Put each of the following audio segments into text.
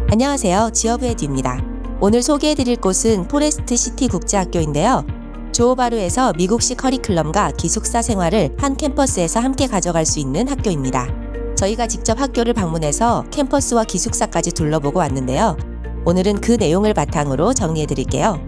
안녕하세요. 지어부의 듀입니다. 오늘 소개해드릴 곳은 포레스트 시티 국제학교인데요. 조호바루에서 미국식 커리큘럼과 기숙사 생활을 한 캠퍼스에서 함께 가져갈 수 있는 학교입니다. 저희가 직접 학교를 방문해서 캠퍼스와 기숙사까지 둘러보고 왔는데요. 오늘은 그 내용을 바탕으로 정리해드릴게요.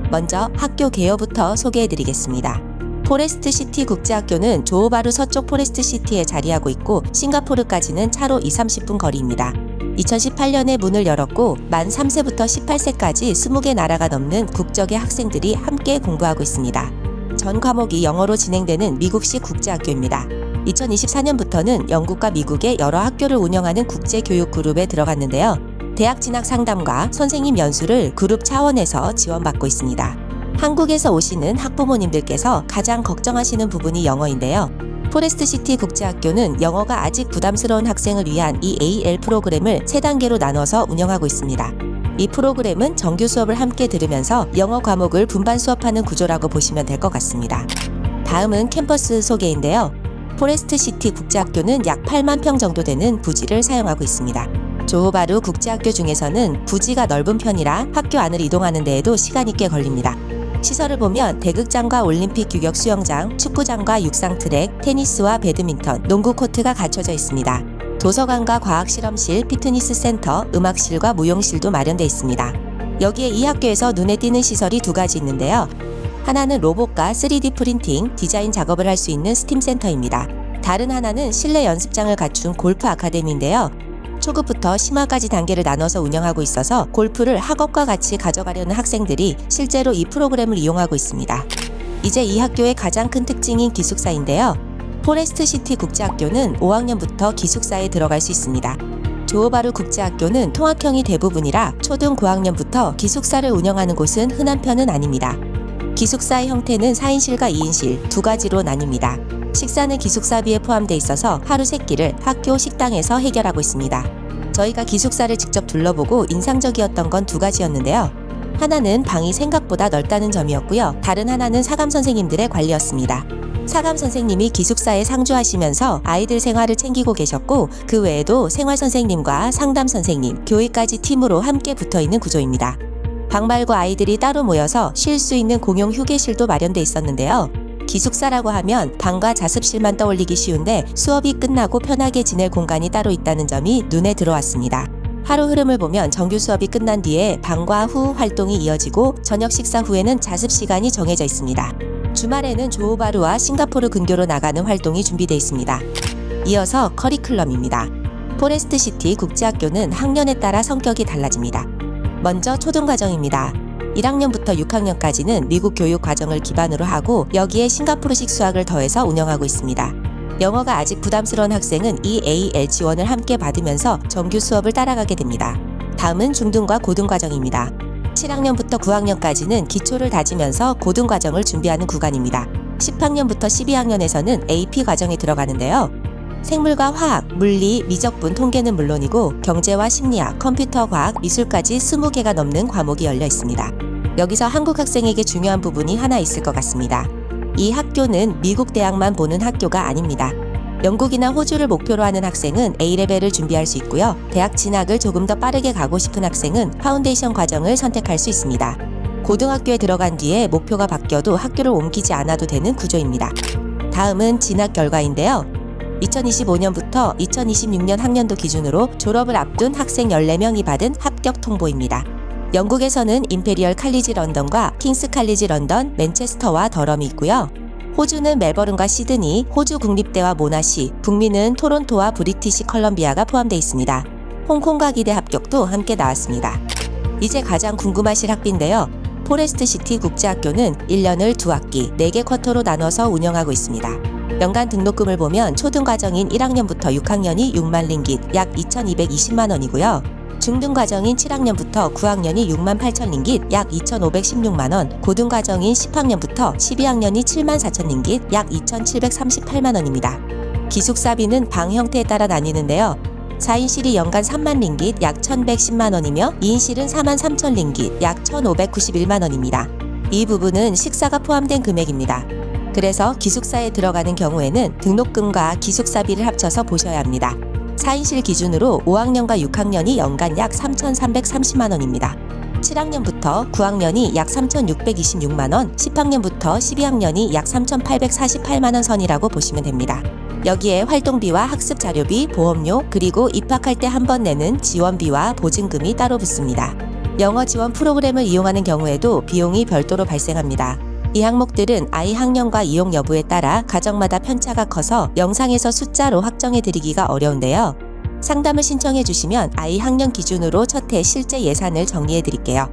먼저 학교 개요부터 소개해드리겠습니다. 포레스트 시티 국제학교는 조호바루 서쪽 포레스트 시티에 자리하고 있고 싱가포르까지는 차로 20-30분 거리입니다. 2018년에 문을 열었고 만 3세부터 18세까지 20개 나라가 넘는 국적의 학생들이 함께 공부하고 있습니다. 전 과목이 영어로 진행되는 미국식 국제학교입니다. 2024년부터는 영국과 미국의 여러 학교를 운영하는 국제교육그룹에 들어갔는데요. 대학 진학 상담과 선생님 연수를 그룹 차원에서 지원받고 있습니다. 한국에서 오시는 학부모님들께서 가장 걱정하시는 부분이 영어인데요. 포레스트 시티 국제학교는 영어가 아직 부담스러운 학생을 위한 EAL 프로그램을 3단계로 나눠서 운영하고 있습니다. 이 프로그램은 정규 수업을 함께 들으면서 영어 과목을 분반 수업하는 구조라고 보시면 될 것 같습니다. 다음은 캠퍼스 소개인데요. 포레스트 시티 국제학교는 약 8만 평 정도 되는 부지를 사용하고 있습니다. 조호바루 국제학교 중에서는 부지가 넓은 편이라 학교 안을 이동하는 데에도 시간이 꽤 걸립니다. 시설을 보면 대극장과 올림픽 규격 수영장, 축구장과 육상 트랙, 테니스와 배드민턴, 농구 코트가 갖춰져 있습니다. 도서관과 과학실험실, 피트니스 센터, 음악실과 무용실도 마련되어 있습니다. 여기에 이 학교에서 눈에 띄는 시설이 2가지 있는데요. 하나는 로봇과 3D 프린팅, 디자인 작업을 할 수 있는 스팀 센터입니다. 다른 하나는 실내 연습장을 갖춘 골프 아카데미인데요. 초급부터 심화까지 단계를 나눠서 운영하고 있어서 골프를 학업과 같이 가져가려는 학생들이 실제로 이 프로그램을 이용하고 있습니다. 이제 이 학교의 가장 큰 특징인 기숙사인데요. 포레스트 시티 국제학교는 5학년부터 기숙사에 들어갈 수 있습니다. 조호바루 국제학교는 통학형이 대부분이라 초등 고학년부터 기숙사를 운영하는 곳은 흔한 편은 아닙니다. 기숙사의 형태는 4인실과 2인실 2가지로 나뉩니다. 식사는 기숙사비에 포함되어 있어서 하루 3끼를 학교 식당에서 해결하고 있습니다. 저희가 기숙사를 직접 둘러보고 인상적이었던 건 2가지였는데요. 하나는 방이 생각보다 넓다는 점이었고요. 다른 하나는 사감 선생님들의 관리였습니다. 사감 선생님이 기숙사에 상주하시면서 아이들 생활을 챙기고 계셨고 그 외에도 생활 선생님과 상담 선생님, 교육까지 팀으로 함께 붙어있는 구조입니다. 방 말고 아이들이 따로 모여서 쉴 수 있는 공용 휴게실도 마련돼 있었는데요. 기숙사라고 하면 방과 자습실만 떠올리기 쉬운데 수업이 끝나고 편하게 지낼 공간이 따로 있다는 점이 눈에 들어왔습니다. 하루 흐름을 보면 정규 수업이 끝난 뒤에 방과 후 활동이 이어지고 저녁 식사 후에는 자습 시간이 정해져 있습니다. 주말에는 조호바루와 싱가포르 근교로 나가는 활동이 준비되어 있습니다. 이어서 커리큘럼입니다. 포레스트 시티 국제학교는 학년에 따라 성격이 달라집니다. 먼저 초등과정입니다. 1학년부터 6학년까지는 미국 교육 과정을 기반으로 하고 여기에 싱가포르식 수학을 더해서 운영하고 있습니다. 영어가 아직 부담스러운 학생은 EAL 지원을 함께 받으면서 정규 수업을 따라가게 됩니다. 다음은 중등과 고등과정입니다. 7학년부터 9학년까지는 기초를 다지면서 고등과정을 준비하는 구간입니다. 10학년부터 12학년에서는 AP 과정에 들어가는데요. 생물과 화학, 물리, 미적분, 통계는 물론이고 경제와 심리학, 컴퓨터 과학, 미술까지 20개가 넘는 과목이 열려 있습니다. 여기서 한국 학생에게 중요한 부분이 하나 있을 것 같습니다. 이 학교는 미국 대학만 보는 학교가 아닙니다. 영국이나 호주를 목표로 하는 학생은 A레벨을 준비할 수 있고요. 대학 진학을 조금 더 빠르게 가고 싶은 학생은 파운데이션 과정을 선택할 수 있습니다. 고등학교에 들어간 뒤에 목표가 바뀌어도 학교를 옮기지 않아도 되는 구조입니다. 다음은 진학 결과인데요. 2025년부터 2026년 학년도 기준으로 졸업을 앞둔 학생 14명이 받은 합격 통보입니다. 영국에서는 임페리얼 칼리지 런던과 킹스 칼리지 런던, 맨체스터와 더럼이 있고요. 호주는 멜버른과 시드니, 호주 국립대와 모나시, 북미는 토론토와 브리티시 컬럼비아가 포함되어 있습니다. 홍콩과 기대 합격도 함께 나왔습니다. 이제 가장 궁금하실 학비인데요. 포레스트 시티 국제학교는 1년을 2학기, 4개 쿼터로 나눠서 운영하고 있습니다. 연간 등록금을 보면 초등과정인 1학년부터 6학년이 6만 링깃, 약 2,220만 원이고요. 중등과정인 7학년부터 9학년이 6만 8천 링깃, 약 2,516만 원, 고등과정인 10학년부터 12학년이 7만 4천 링깃, 약 2,738만 원입니다. 기숙사비는 방 형태에 따라 나뉘는데요. 4인실이 연간 3만 링깃, 약 1,110만 원이며 2인실은 4만 3천 링깃, 약 1,591만 원입니다. 이 부분은 식사가 포함된 금액입니다. 그래서 기숙사에 들어가는 경우에는 등록금과 기숙사비를 합쳐서 보셔야 합니다. 4인실 기준으로 5학년과 6학년이 연간 약 3,330만 원입니다. 7학년부터 9학년이 약 3,626만 원, 10학년부터 12학년이 약 3,848만 원 선이라고 보시면 됩니다. 여기에 활동비와 학습 자료비, 보험료, 그리고 입학할 때 한 번 내는 지원비와 보증금이 따로 붙습니다. 영어 지원 프로그램을 이용하는 경우에도 비용이 별도로 발생합니다. 이 항목들은 아이 학년과 이용 여부에 따라 가정마다 편차가 커서 영상에서 숫자로 확정해 드리기가 어려운데요. 상담을 신청해 주시면 아이 학년 기준으로 첫 해 실제 예산을 정리해 드릴게요.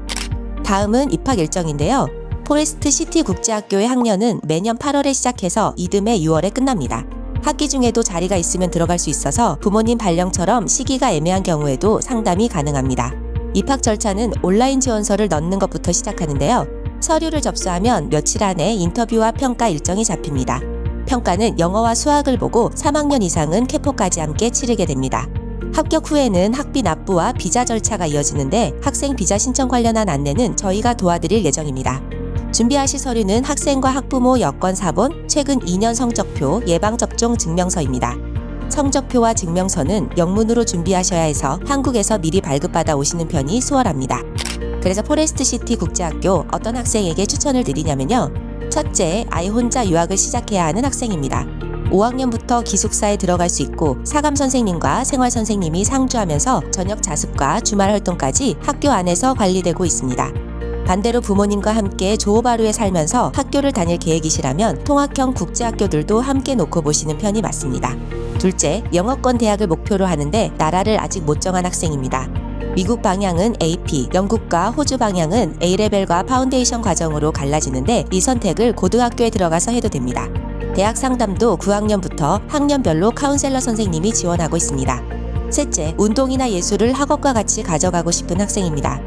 다음은 입학 일정인데요. 포레스트 시티 국제학교의 학년은 매년 8월에 시작해서 이듬해 6월에 끝납니다. 학기 중에도 자리가 있으면 들어갈 수 있어서 부모님 발령처럼 시기가 애매한 경우에도 상담이 가능합니다. 입학 절차는 온라인 지원서를 넣는 것부터 시작하는데요. 서류를 접수하면 며칠 안에 인터뷰와 평가 일정이 잡힙니다. 평가는 영어와 수학을 보고 3학년 이상은 캐포까지 함께 치르게 됩니다. 합격 후에는 학비 납부와 비자 절차가 이어지는데 학생 비자 신청 관련한 안내는 저희가 도와드릴 예정입니다. 준비하실 서류는 학생과 학부모 여권 사본, 최근 2년 성적표, 예방접종 증명서입니다. 성적표와 증명서는 영문으로 준비하셔야 해서 한국에서 미리 발급받아 오시는 편이 수월합니다. 그래서 포레스트 시티 국제학교 어떤 학생에게 추천을 드리냐면요. 첫째, 아이 혼자 유학을 시작해야 하는 학생입니다. 5학년부터 기숙사에 들어갈 수 있고 사감 선생님과 생활 선생님이 상주하면서 저녁 자습과 주말 활동까지 학교 안에서 관리되고 있습니다. 반대로 부모님과 함께 조호바루에 살면서 학교를 다닐 계획이시라면 통학형 국제학교들도 함께 놓고 보시는 편이 맞습니다. 둘째, 영어권 대학을 목표로 하는데 나라를 아직 못 정한 학생입니다. 미국 방향은 AP, 영국과 호주 방향은 A레벨과 파운데이션 과정으로 갈라지는데 이 선택을 고등학교에 들어가서 해도 됩니다. 대학 상담도 9학년부터 학년별로 카운셀러 선생님이 지원하고 있습니다. 셋째, 운동이나 예술을 학업과 같이 가져가고 싶은 학생입니다.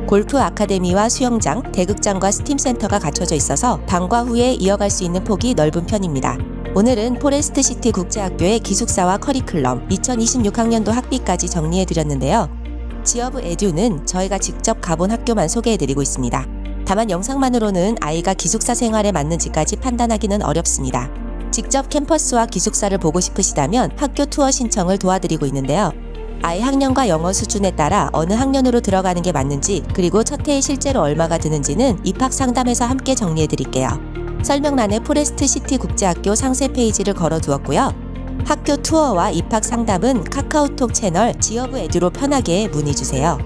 골프 아카데미와 수영장, 대극장과 스팀센터가 갖춰져 있어서 방과 후에 이어갈 수 있는 폭이 넓은 편입니다. 오늘은 포레스트 시티 국제학교의 기숙사와 커리큘럼, 2026학년도 학비까지 정리해드렸는데요. 지어브 에듀는 저희가 직접 가본 학교만 소개해드리고 있습니다. 다만 영상만으로는 아이가 기숙사 생활에 맞는지까지 판단하기는 어렵습니다. 직접 캠퍼스와 기숙사를 보고 싶으시다면 학교 투어 신청을 도와드리고 있는데요. 아이 학년과 영어 수준에 따라 어느 학년으로 들어가는 게 맞는지 그리고 첫 해에 실제로 얼마가 드는지는 입학 상담에서 함께 정리해드릴게요. 설명란에 포레스트 시티 국제학교 상세 페이지를 걸어두었고요. 학교 투어와 입학 상담은 카카오톡 채널 지어브 에듀로 편하게 문의주세요.